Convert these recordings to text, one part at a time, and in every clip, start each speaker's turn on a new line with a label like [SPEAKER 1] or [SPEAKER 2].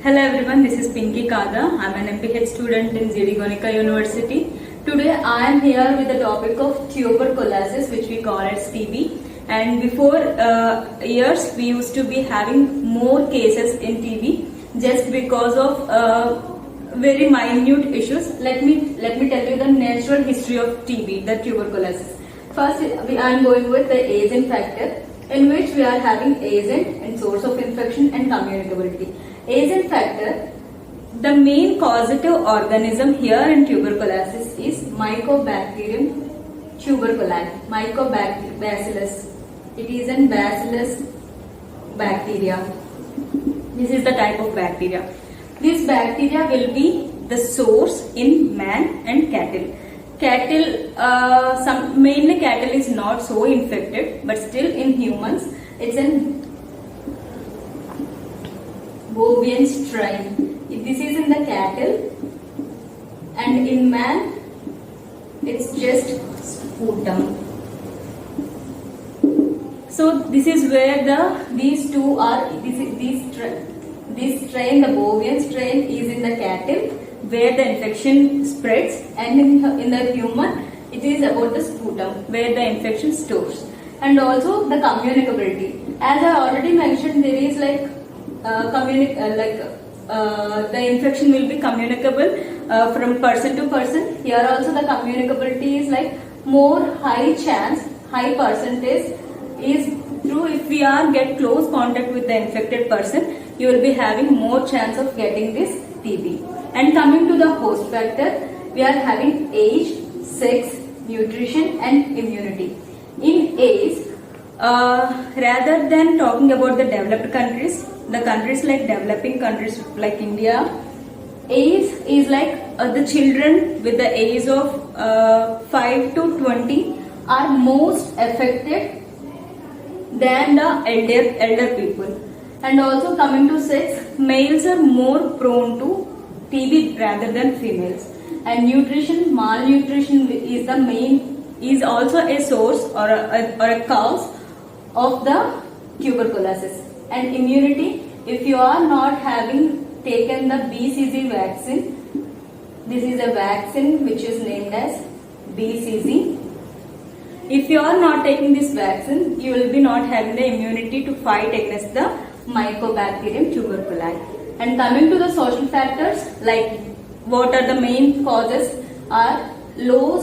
[SPEAKER 1] Hello everyone, this is Pinky Kada. I'm an MPH student in GD Gonika University. Today I am here with the topic of tuberculosis, which we call as TB. And before years, we used to be having more cases in TB just because of very minute issues. Let me tell you the natural history of TB, the tuberculosis. First, I am going with the agent factor, in which we are having agent and source of infection and communicability. Agent factor, the main causative organism here in tuberculosis is Mycobacterium tuberculare, Mycobacillus. It is a bacillus bacteria. This is the type of bacteria. This bacteria will be the source in man and cattle. Mainly cattle is not so infected, but still in humans it's an bovine strain. This is in the cattle, and in man it's just sputum. So this is where these two are. This strain, the bovine strain, is in the cattle, where the infection spreads, and in the human it is about the sputum, where the infection stores. And also the communicability. As I already mentioned, there is the infection will be communicable from person to person. Here also the communicability is like more high percentage is true. If we get close contact with the infected person, you will be having more chance of getting this TB. And coming to the host factor, we are having age, sex, nutrition and immunity. In age, rather than talking about the developed countries, the countries like developing countries like India, age is like the children with the age of 5 to 20 are most affected than the elder people. And also coming to sex, males are more prone to TB rather than females. And nutrition, malnutrition is also a source or a cause of the tuberculosis. And immunity, if you are not having taken the BCG vaccine, this is a vaccine which is named as BCG. If you are not taking this vaccine, you will be not having the immunity to fight against the Mycobacterium tuberculare. And coming to the social factors, like what are the main causes are low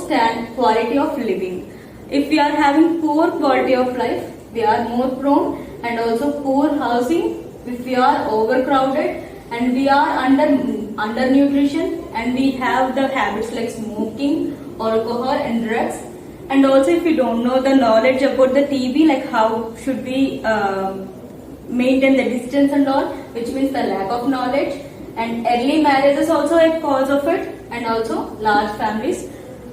[SPEAKER 1] quality of living. If we are having poor quality of life, we are more prone, and also poor housing. If we are overcrowded and we are under nutrition, and we have the habits like smoking, alcohol and drugs. And also if we don't know the knowledge about the TB, like how should we maintain the distance and all, which means the lack of knowledge. And early marriage is also a cause of it, and also large families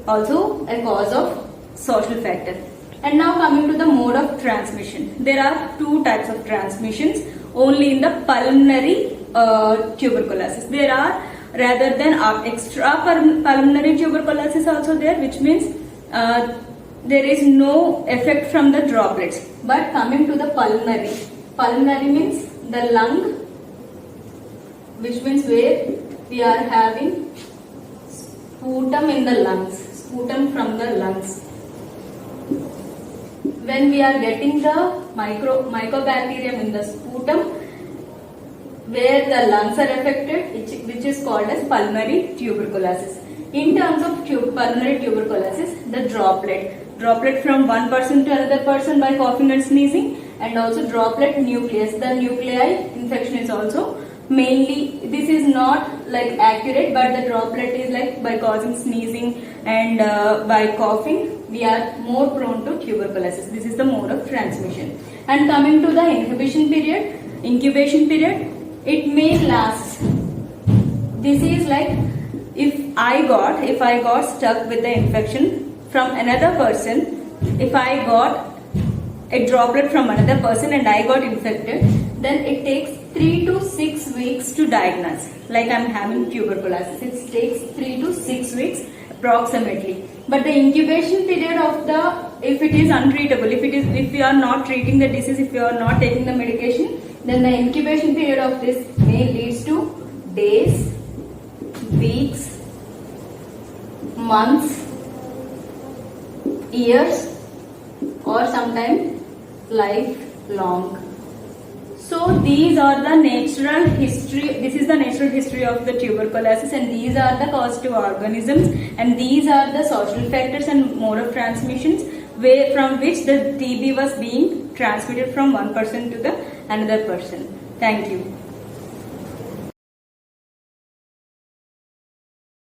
[SPEAKER 1] also a cause of social factor. And now coming to the mode of transmission, there are two types of transmissions only in the pulmonary tuberculosis. There are, rather than extra pulmonary tuberculosis also there, which means there is no effect from the droplets. But coming to the pulmonary means the lung, which means where we are having sputum in the lungs, sputum from the lungs. When we are getting the mycobacterium in the sputum, where the lungs are affected, which is called as pulmonary tuberculosis. In terms of pulmonary tuberculosis, the droplet from one person to another person by coughing and sneezing, and also droplet nucleus. The nuclei infection is also mainly, this is not like accurate, but the droplet is like by causing sneezing and by coughing, we are more prone to tuberculosis. This is the mode of transmission. And coming to the incubation period, it may last. This is like if I got stuck with the infection from another person, if I got a droplet from another person and I got infected, then it takes 3 to 6 weeks to diagnose. Like I'm having tuberculosis, it takes 3 to 6 weeks approximately. But the incubation period of if it is untreatable, if you are not treating the disease, if you are not taking the medication, then the incubation period of this may leads to months, years, or sometimes lifelong. So these are the natural history. This is the natural history of the tuberculosis, and these are the causative organisms, and these are the social factors and mode of transmissions from which the TB was being transmitted from one person to the another person. Thank you.